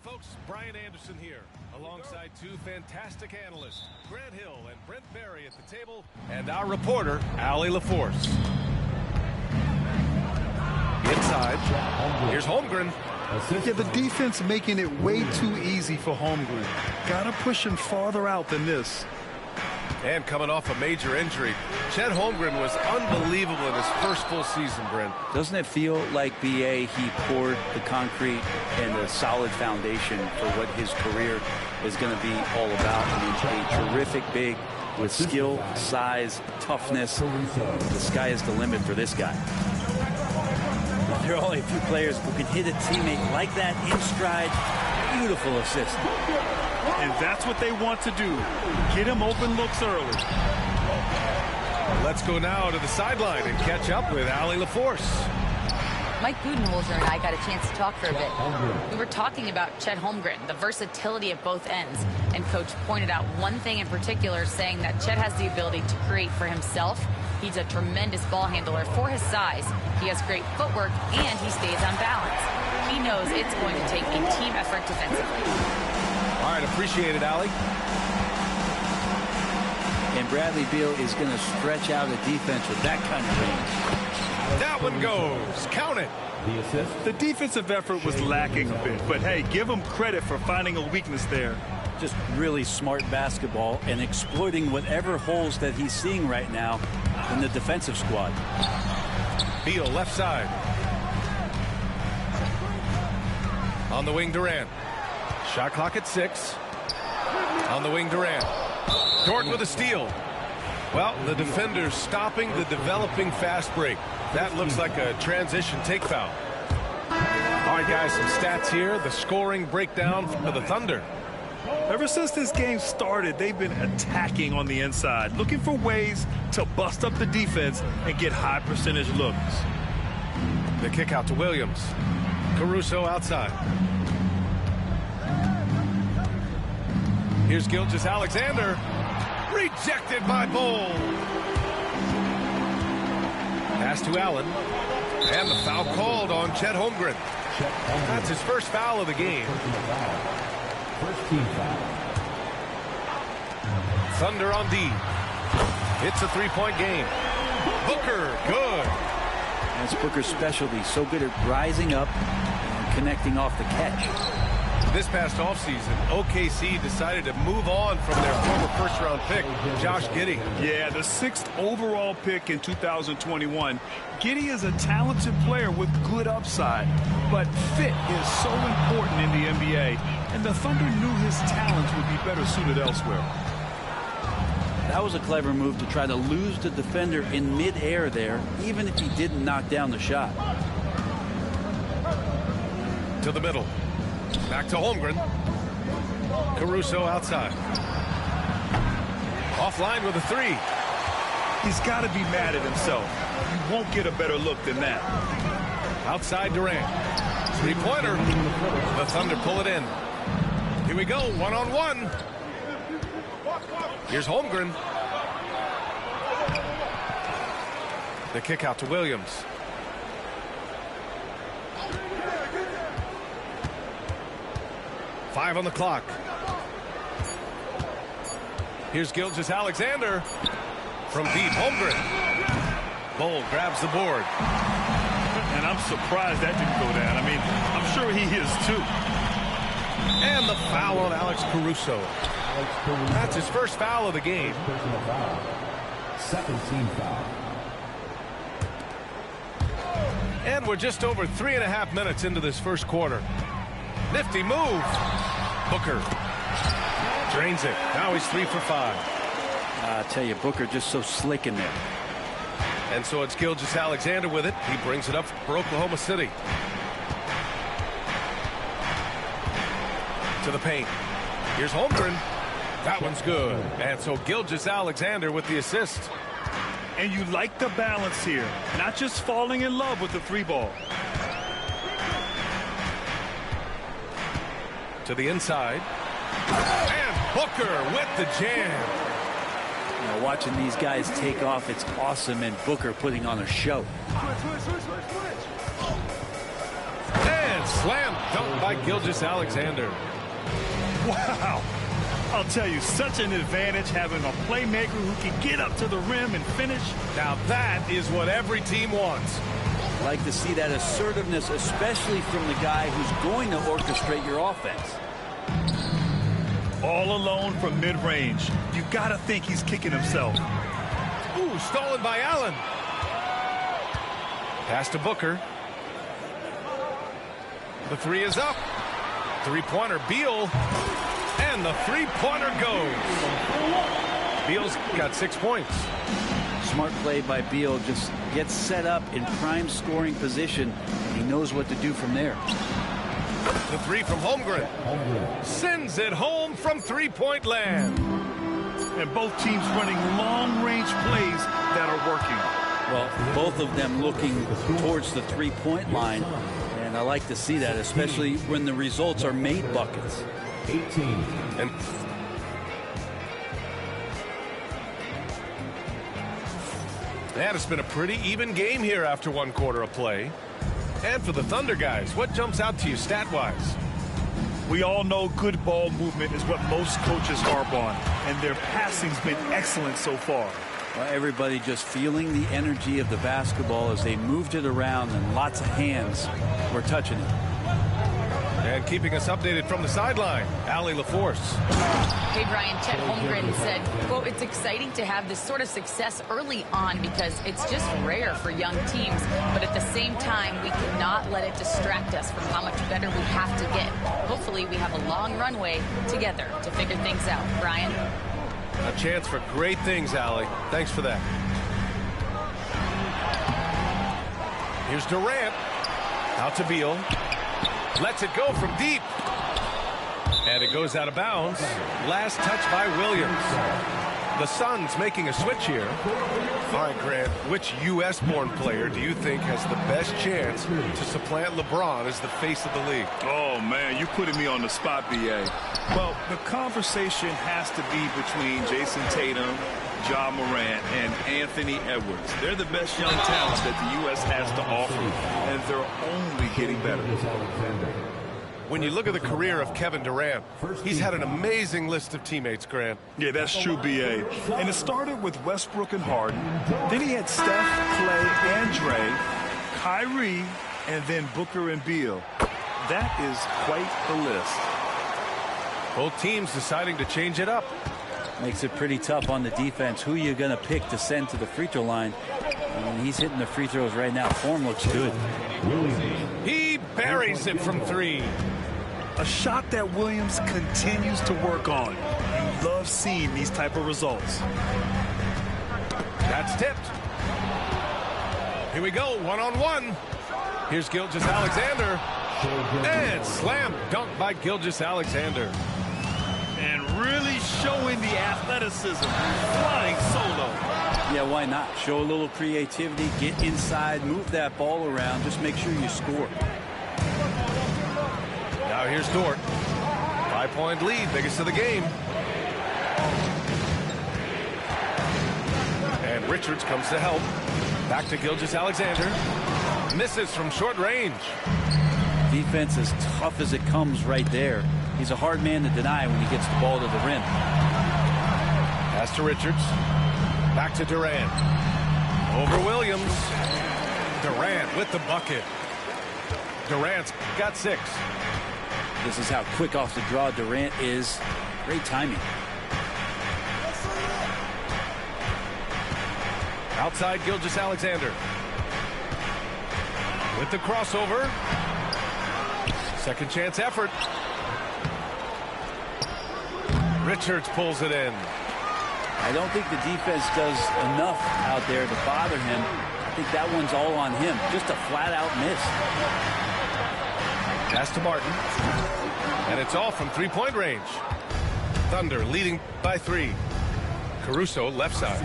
Folks, Brian Anderson here, alongside two fantastic analysts, Grant Hill and Brent Barry at the table, and our reporter, Allie LaForce. Inside, here's Holmgren. Yeah, the defense making it way too easy for Holmgren. Gotta push him farther out than this. And coming off a major injury, Chet Holmgren was unbelievable in his first full season, Brent. Doesn't it feel like, B.A., he poured the concrete and the solid foundation for what his career is going to be all about? I mean, a terrific big with skill, size, toughness. The sky is the limit for this guy. There are only a few players who can hit a teammate like that in stride. Beautiful assist. And that's what they want to do. Get him open looks early. Let's go now to the sideline and catch up with Allie LaForce. Mike Budenholzer and I got a chance to talk for a bit. We were talking about Chet Holmgren, the versatility at both ends. And Coach pointed out one thing in particular, saying that Chet has the ability to create for himself. He's a tremendous ball handler for his size. He has great footwork, and he stays on balance. He knows it's going to take a team effort defensively. All right, appreciate it, Allie. And Bradley Beal is going to stretch out a defense with that kind of range. That one goes. Count it. The defensive effort was lacking a bit, but hey, give him credit for finding a weakness there. Just really smart basketball and exploiting whatever holes that he's seeing right now in the defensive squad. Beal left side. On the wing, Durant. Shot clock at 6. On the wing, Durant. Dort with a steal. Well, the defender's stopping the developing fast break. That looks like a transition take foul. All right, guys, some stats here. The scoring breakdown for the Thunder. Ever since this game started, they've been attacking on the inside, looking for ways to bust up the defense and get high percentage looks. The kick out to Williams. Caruso outside. Here's Gilgeous-Alexander. Rejected by Bol. Pass to Allen. And the foul called on Chet Holmgren. That's his first foul of the game. First team foul. Thunder on D. It's a three-point game. Booker, good. That's Booker's specialty. So good at rising up and connecting off the catch. This past offseason, OKC decided to move on from their former first-round pick, Josh Giddey. Yeah, the 6th overall pick in 2021. Giddey is a talented player with good upside, but fit is so important in the NBA, and the Thunder knew his talents would be better suited elsewhere. That was a clever move to try to lose the defender in midair there, even if he didn't knock down the shot. To the middle. Back to Holmgren. Caruso outside. Offline with a 3. He's got to be mad at himself. You won't get a better look than that. Outside Durant. Three-pointer. The Thunder pull it in. Here we go, one-on-one. Here's Holmgren. The kick out to Williams. Five on the clock. Here's Gilgeous-Alexander from deep. Holmgren. Bol grabs the board. And I'm surprised that didn't go down. I mean, I'm sure he is too. And the foul on Alex Caruso. That's his first foul of the game. Personal foul. Second team foul. And we're just over 3.5 minutes into this first quarter. Nifty move. Booker drains it. Now he's 3 for 5. I tell you, Booker just so slick in there. And so it's Gilgeous-Alexander with it. He brings it up for Oklahoma City. To the paint. Here's Holmgren. That one's good. And so Gilgeous-Alexander with the assist. And you like the balance here. Not just falling in love with the three ball. To the inside. And Booker with the jam. You know, watching these guys take off, it's awesome, and Booker putting on a show. And slam dunk by Gilgeous-Alexander. Wow. I'll tell you, such an advantage having a playmaker who can get up to the rim and finish. Now that is what every team wants. Like to see that assertiveness, especially from the guy who's going to orchestrate your offense. All alone from mid-range. You got to think he's kicking himself. Ooh, stolen by Allen. Pass to Booker. The three is up. Three-pointer, Beal. And the three-pointer goes. Beal's got 6 points. Smart play by Beal. Just gets set up in prime scoring position. He knows what to do from there. The three from Holmgren. Sends it home from three-point land. And both teams running long-range plays that are working. Well, both of them looking towards the three-point line. And I like to see that, especially when the results are made buckets. 18. And it's been a pretty even game here after one quarter of play. And for the Thunder guys, what jumps out to you stat-wise? We all know good ball movement is what most coaches harp on, and their passing's been excellent so far. Well, everybody just feeling the energy of the basketball as they moved it around, and lots of hands were touching it. And keeping us updated from the sideline, Allie LaForce. Hey, Brian, Chet Holmgren said, quote, it's exciting to have this sort of success early on because it's just rare for young teams. But at the same time, we cannot let it distract us from how much better we have to get. Hopefully, we have a long runway together to figure things out. Brian? A chance for great things, Allie. Thanks for that. Here's Durant. Out to Beal. Lets it go from deep. And it goes out of bounds. Last touch by Williams. The Suns making a switch here. All right, Grant, which U.S.-born player do you think has the best chance to supplant LeBron as the face of the league? Oh, man, you're putting me on the spot, B.A. Well, the conversation has to be between Jason Tatum, Ja Morant, and Anthony Edwards. They're the best young talent that the U.S. has to offer, and they're only getting better. When you look at the career of Kevin Durant, he's had an amazing list of teammates, Grant. Yeah, that's true, B.A. And it started with Westbrook and Harden. Then he had Steph, Clay, and Dre, Kyrie, and then Booker and Beal. That is quite the list. Both teams deciding to change it up. Makes it pretty tough on the defense. Who are you going to pick to send to the free throw line? I mean, he's hitting the free throws right now. Form looks good. He buries it from three. A shot that Williams continues to work on. You love seeing these type of results. That's tipped. Here we go, one-on-one. Here's Gilgeous-Alexander. And slam dunk by Gilgeous-Alexander. And really showing the athleticism. Flying solo. Yeah, why not? Show a little creativity, get inside, move that ball around, just make sure you score. Now here's Dort. 5-point lead, biggest of the game. And Richards comes to help. Back to Gilgeous-Alexander. Misses from short range. Defense as tough as it comes right there. He's a hard man to deny when he gets the ball to the rim. Pass to Richards. Back to Durant. Over Williams. Durant with the bucket. Durant's got 6. This is how quick off the draw Durant is. Great timing. Outside Gilgeous-Alexander. With the crossover. Second chance effort. Richards pulls it in. I don't think the defense does enough out there to bother him. I think that one's all on him. Just a flat-out miss. Pass to Martin. And it's all from three-point range. Thunder leading by 3. Caruso left side.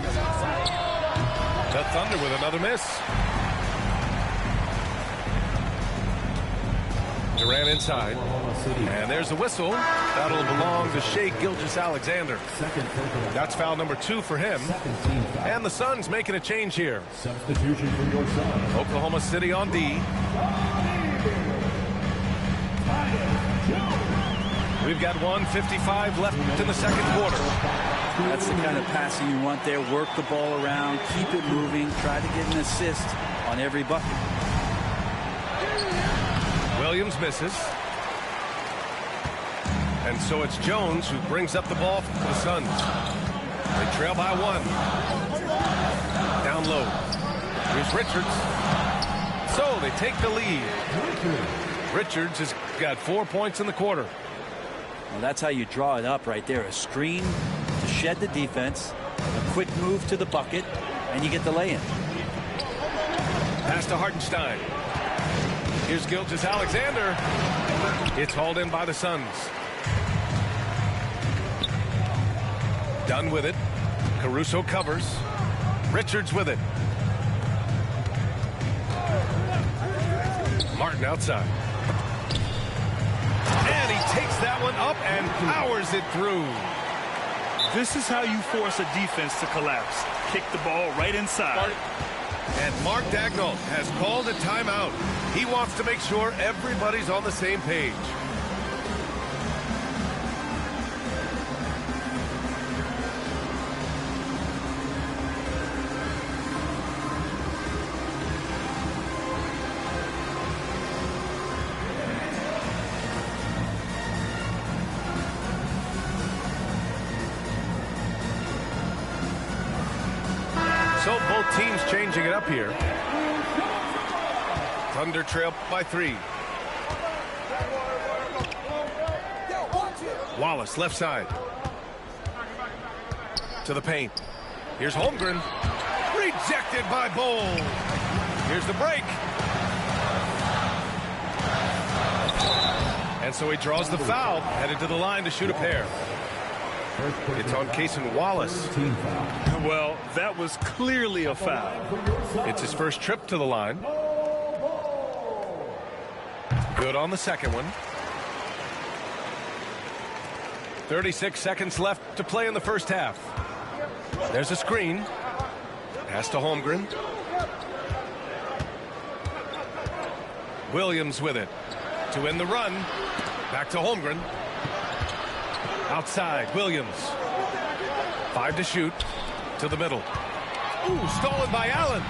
The Thunder with another miss. Durant inside. And there's the whistle. That'll belong to Shai Gilgeous-Alexander. That's foul number 2 for him. And the Suns making a change here. Substitution for your son. Oklahoma City on D. We've got 1:55 left in the second quarter. That's the kind of passing you want there. Work the ball around, keep it moving, try to get an assist on every bucket. Williams misses. And so it's Jones who brings up the ball for the Suns. They trail by 1. Down low. Here's Richards. So they take the lead. Richards has got 4 points in the quarter. Well, that's how you draw it up right there. A screen to shed the defense, a quick move to the bucket, and you get the lay-in. Pass to Hartenstein. Here's Gilgeous-Alexander. It's hauled in by the Suns. Done with it. Caruso covers. Richards with it. Martin outside. And he takes that one up and powers it through. This is how you force a defense to collapse. Kick the ball right inside. And Mark Daigneault has called a timeout. He wants to make sure everybody's on the same page. So both teams changing it up here. Thunder trail by 3. Wallace left side. To the paint. Here's Holmgren. Rejected by Bol. Here's the break. And so he draws the foul. Headed to the line to shoot a pair. It's on Cason Wallace. Well, that was clearly a foul. It's his first trip to the line. Good on the second one. 36 seconds left to play in the first half. There's a screen. Pass to Holmgren. Williams with it. To end the run. Back to Holmgren. Outside, Williams. 5 to shoot. To the middle. Ooh, stolen by Allen.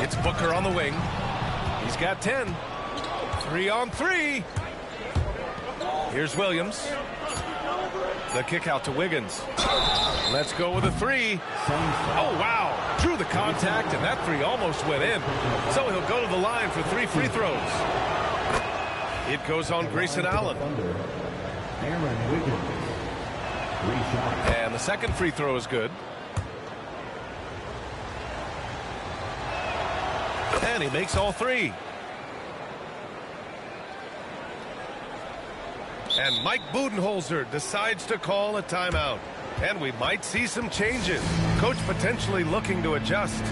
It's Booker on the wing. He's got 10. 3 on 3. Here's Williams. The kick out to Wiggins. Let's go with a 3. Oh, wow. Drew the contact, and that 3 almost went in. So he'll go to the line for 3 free throws. It goes on Grayson Allen. And the second free throw is good. And he makes all 3. And Mike Budenholzer decides to call a timeout. And we might see some changes. Coach potentially looking to adjust.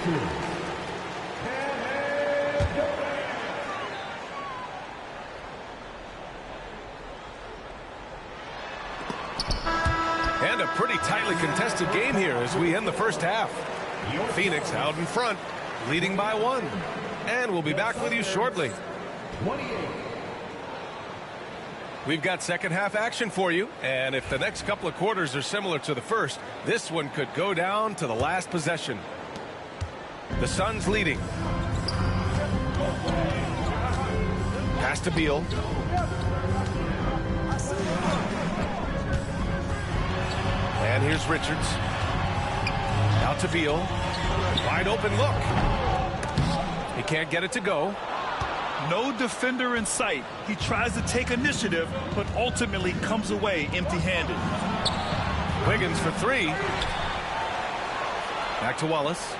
And a pretty tightly contested game here as we end the first half. Phoenix out in front, leading by 1. And we'll be back with you shortly. We've got second half action for you, and if the next couple of quarters are similar to the first, this one could go down to the last possession. The Suns leading. Pass to Beal. And here's Richards. Out to Beal. Wide open look. He can't get it to go. No defender in sight. He tries to take initiative, but ultimately comes away empty-handed. Wiggins for 3. Back to Wallace.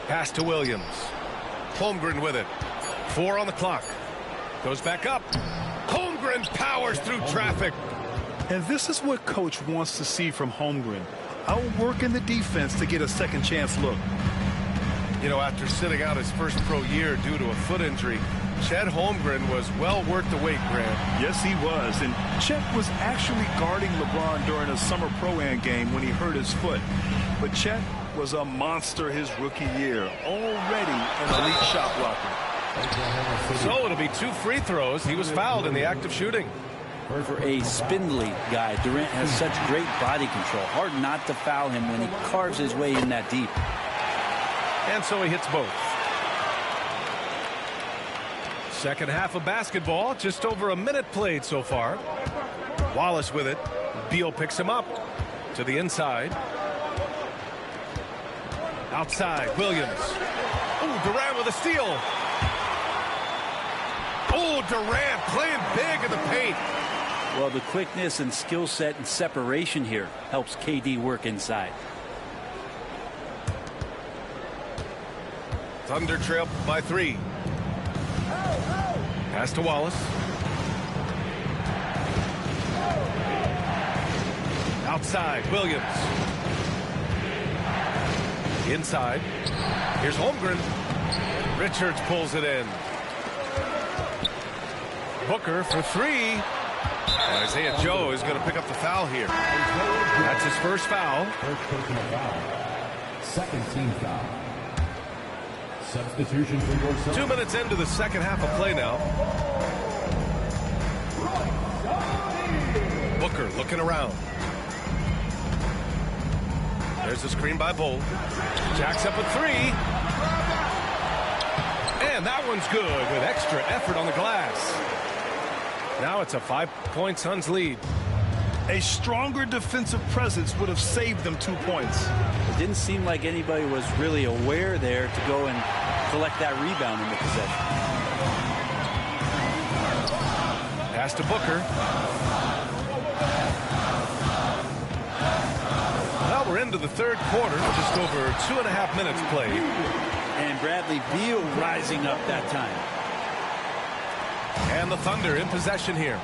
Pass to Williams. Holmgren with it. 4 on the clock. Goes back up. Holmgren powers through traffic. And this is what Coach wants to see from Holmgren. Outworking the defense to get a second chance look. You know, after sitting out his first pro year due to a foot injury, Chet Holmgren was well worth the wait, Grant. Yes, he was. And Chet was actually guarding LeBron during a summer Pro-Am game when he hurt his foot. But Chet was a monster his rookie year, already an elite shot blocker. So it'll be 2 free throws. He was fouled in the act of shooting. For a spindly guy, Durant has such great body control. Hard not to foul him when he carves his way in that deep. And so he hits both. Second half of basketball, just over a minute played so far. Wallace with it. Beal picks him up to the inside. Outside, Williams. Oh, Durant with a steal. Oh, Durant playing big in the paint. Well, the quickness and skill set and separation here helps KD work inside. Thunder trail by 3. Pass to Wallace. Outside, Williams. Inside. Here's Holmgren. Richards pulls it in. Booker for 3. And Isaiah Joe is going to pick up the foul here. That's his first foul. First personal foul. Second team foul. Substitution for your son. 2 minutes into the second half of play now. Booker looking around. There's the screen by Bolt. Jacks up at 3. And that one's good with extra effort on the glass. Now it's a 5-point Suns lead. A stronger defensive presence would have saved them 2 points. It didn't seem like anybody was really aware there to go and collect that rebound in the possession. Pass to Booker. Well, we're into the third quarter, just over 2.5 minutes played. And Bradley Beal rising up that time. And the Thunder in possession here.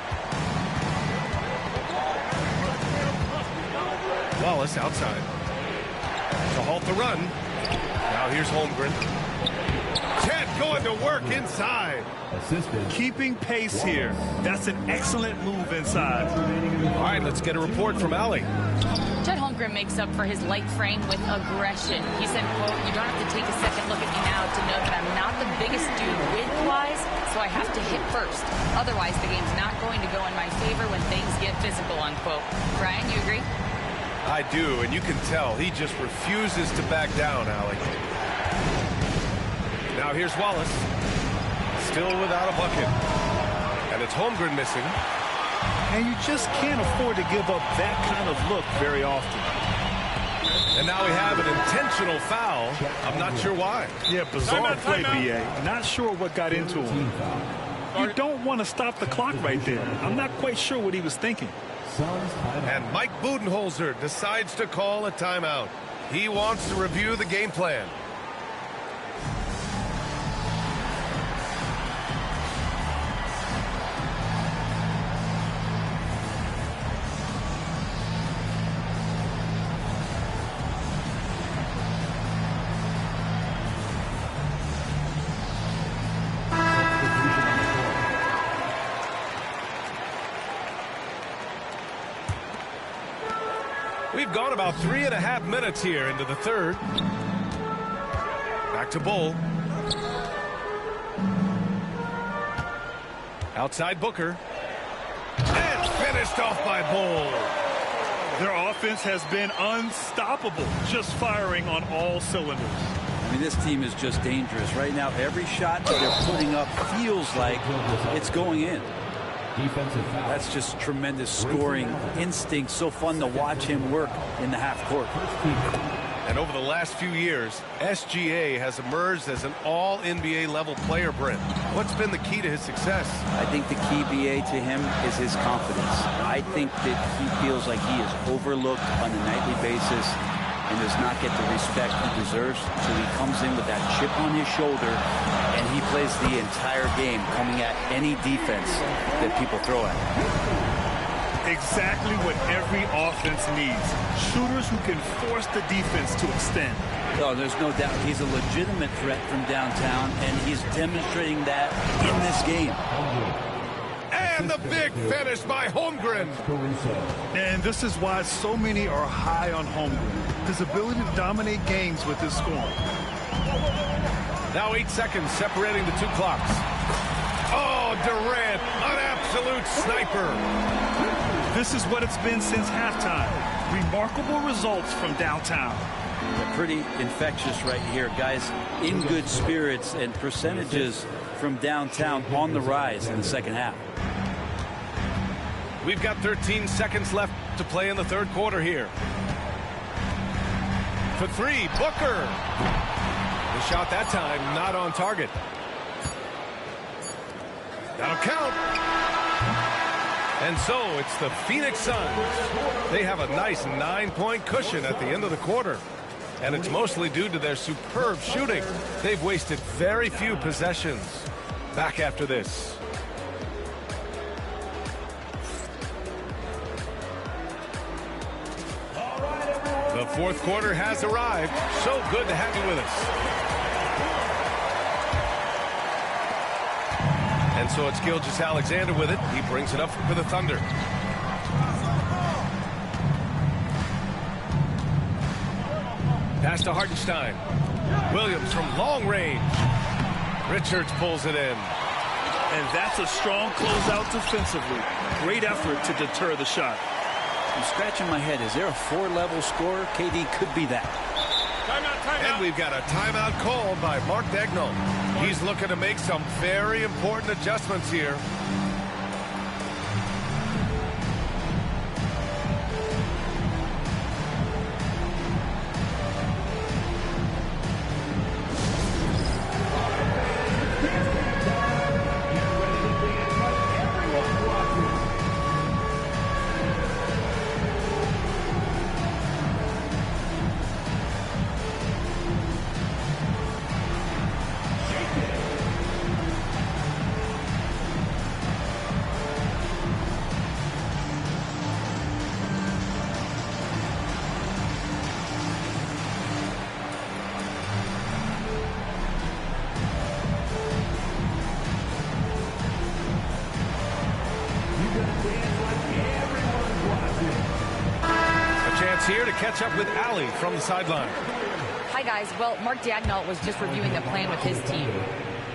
Wallace outside. To halt the run. Now here's Holmgren. Chet going to work inside. Assisted. Keeping pace here. That's an excellent move inside. All right, let's get a report from Allie. Chet Holmgren makes up for his light frame with aggression. He said, quote, "You don't have to take a second look at me now to know that I'm not the biggest dude width-wise, so I have to hit first. Otherwise, the game's not going to go in my favor when things get physical," unquote. Brian, you agree? I do, and you can tell he just refuses to back down, Allie. Now here's Wallace. Still without a bucket. And it's Holmgren missing. And you just can't afford to give up that kind of look very often. And now we have an intentional foul. I'm not sure why. Yeah, bizarre play, B.A. Not sure what got into him. You don't want to stop the clock right there. I'm not quite sure what he was thinking. And Mike Budenholzer decides to call a timeout. He wants to review the game plan. We've gone about 3.5 minutes here into the third. Back to Bull. Outside Booker. And finished off by Bull. Their offense has been unstoppable, just firing on all cylinders. I mean, this team is just dangerous. Right now, every shot that they're putting up feels like it's going in. That's just tremendous scoring instinct. So fun to watch him work in the half court. And over the last few years, SGA has emerged as an all-NBA level player, Brent. What's been the key to his success? I think the key, BA, to him is his confidence. I think that he feels like he is overlooked on a nightly basis and does not get the respect he deserves. So he comes in with that chip on his shoulder, and he plays the entire game coming at any defense that people throw at him. Exactly what every offense needs. Shooters who can force the defense to extend. Oh, there's no doubt he's a legitimate threat from downtown, and he's demonstrating that in this game. And the big finish by Holmgren. And this is why so many are high on Holmgren. His ability to dominate games with his scoring. Now 8 seconds separating the two clocks. Oh, Durant, an absolute sniper. This is what it's been since halftime. Remarkable results from downtown. They're pretty infectious right here, guys. In good spirits, and percentages from downtown on the rise in the second half. We've got 13 seconds left to play in the third quarter here. For three, Booker. The shot that time not on target. That'll count. And so it's the Phoenix Suns. They have a nice 9-point cushion at the end of the quarter. And it's mostly due to their superb shooting. They've wasted very few possessions. Back after this. The fourth quarter has arrived. So good to have you with us. And so it's Gilgeous-Alexander with it. He brings it up for the Thunder. Pass to Hartenstein. Williams from long range. Richards pulls it in. And that's a strong closeout defensively. Great effort to deter the shot. I'm scratching my head. Is there a 4-level scorer? KD could be that. And we've got a timeout called by Mark Daigneault. He's looking to make some very important adjustments here. Here to catch up with Allie from the sideline. Hi, guys. Well, Mark Daigneault was just reviewing the plan with his team,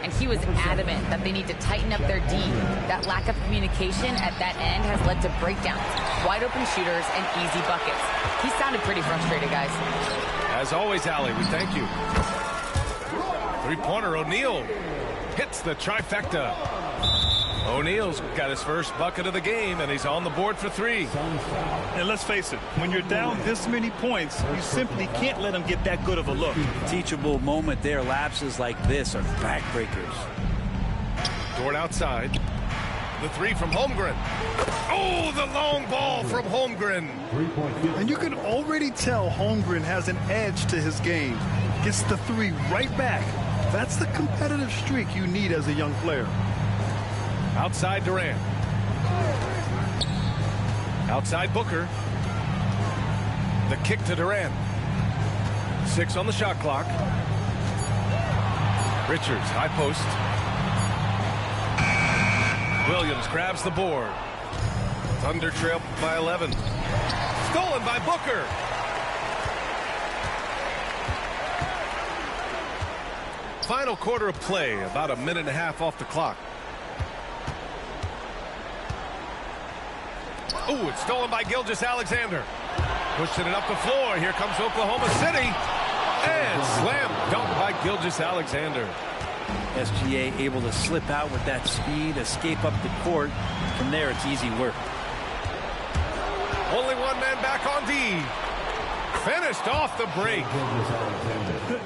and he was adamant that they need to tighten up their D. That lack of communication at that end has led to breakdowns, wide open shooters, and easy buckets. He sounded pretty frustrated, guys. As always, Allie, we thank you. Three-pointer, O'Neal hits the trifecta. O'Neal's got his first bucket of the game, and he's on the board for three. And let's face it, when you're down this many points, you simply can't let them get that good of a look. Teachable moment there. Lapses like this are backbreakers. Dort outside. The three from Holmgren. Oh, the long ball from Holmgren. And you can already tell Holmgren has an edge to his game. Gets the three right back. That's the competitive streak you need as a young player. Outside Durant. Outside Booker. The kick to Durant. 6 on the shot clock. Richards, high post. Williams grabs the board. Thunder trail by 11. Stolen by Booker. final quarter of play, about a minute and a half off the clock. Ooh, it's stolen by Gilgeous-Alexander. Pushing it up the floor. Here comes Oklahoma City. And slam dunk by Gilgeous-Alexander. SGA able to slip out with that speed, escape up the court. From there, it's easy work. Only one man back on D. Finished off the break.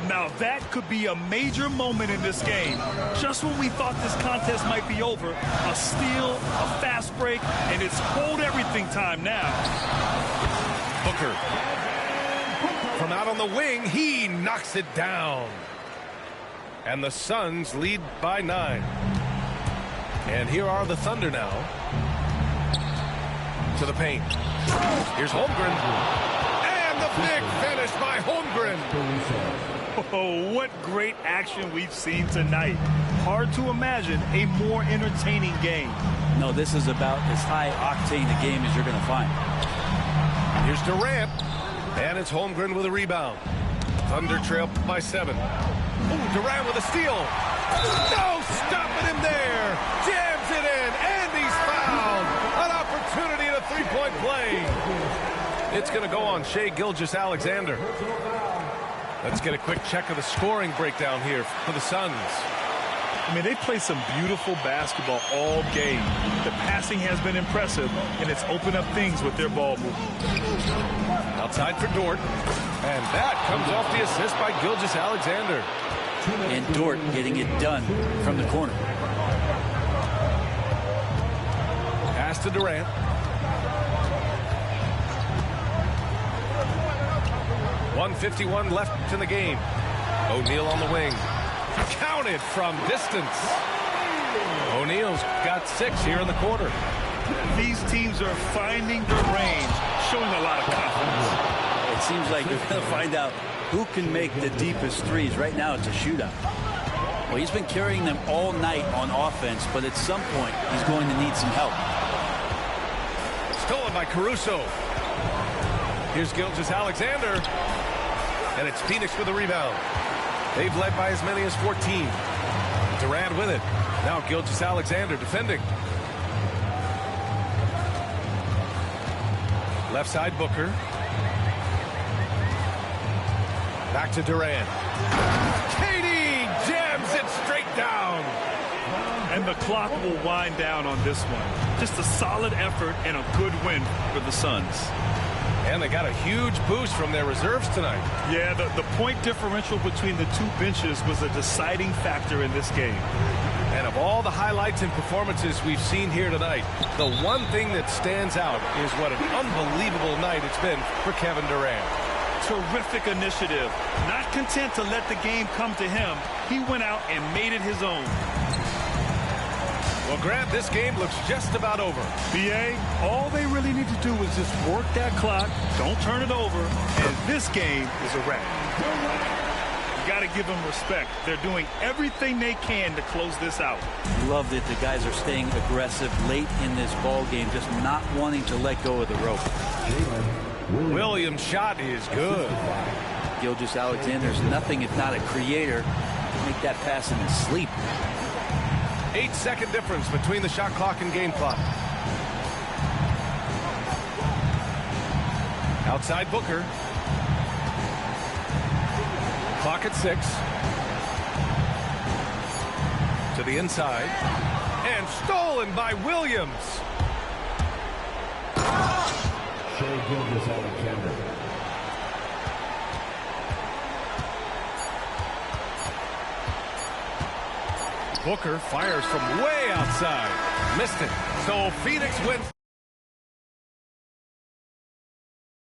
Now that could be a major moment in this game. Just when we thought this contest might be over, a steal, a fast break, and it's hold everything time now. Booker. From out on the wing, he knocks it down. And the Suns lead by 9. And here are the Thunder now. To the paint. Here's Holmgren. The big finish by Holmgren. Oh, what great action we've seen tonight. Hard to imagine a more entertaining game. No, this is about as high-octane a game as you're going to find. Here's Durant. And it's Holmgren with a rebound. Thunder trail by 7. Ooh, Durant with a steal. No stopping him there. Jams it in, and he's fouled. An opportunity at a three-point play. It's going to go on Shai Gilgeous-Alexander. Let's get a quick check of the scoring breakdown here for the Suns. I mean, they play some beautiful basketball all game. The passing has been impressive, and it's opened up things with their ball movement. Outside for Dort. And that comes off the assist by Gilgeous-Alexander. And Dort getting it done from the corner. Pass to Durant. .151 left in the game. O'Neal on the wing. Counted from distance. O'Neal's got 6 here in the quarter. These teams are finding their range, showing a lot of confidence. It seems like they're going to find out who can make the deepest threes. Right now, it's a shootout. Well, he's been carrying them all night on offense, but at some point, he's going to need some help. Stolen by Caruso. Here's Gilgeous-Alexander. And it's Phoenix with a rebound. They've led by as many as 14. Durant with it. Now Gilgeous-Alexander defending. Left side Booker. Back to Durant. KD jams it straight down. And the clock will wind down on this one. Just a solid effort and a good win for the Suns. And they got a huge boost from their reserves tonight. Yeah, the point differential between the two benches was a deciding factor in this game. And of all the highlights and performances we've seen here tonight, the one thing that stands out is what an unbelievable night it's been for Kevin Durant. Terrific initiative. Not content to let the game come to him, he went out and made it his own. Well, Grant, this game looks just about over. B.A., all they really need to do is just work that clock, don't turn it over, and this game is a wrap. You got to give them respect. They're doing everything they can to close this out. Love that the guys are staying aggressive late in this ball game, just not wanting to let go of the rope. Williams' shot is good. Gilgeous-Alexander's nothing if not a creator. Make that pass in his sleep. 8-second difference between the shot clock and game clock. Outside Booker. Clock at 6. To the inside. And stolen by Williams. Shai Gilgeous-Alexander. Booker fires from way outside. Missed it. So Phoenix wins.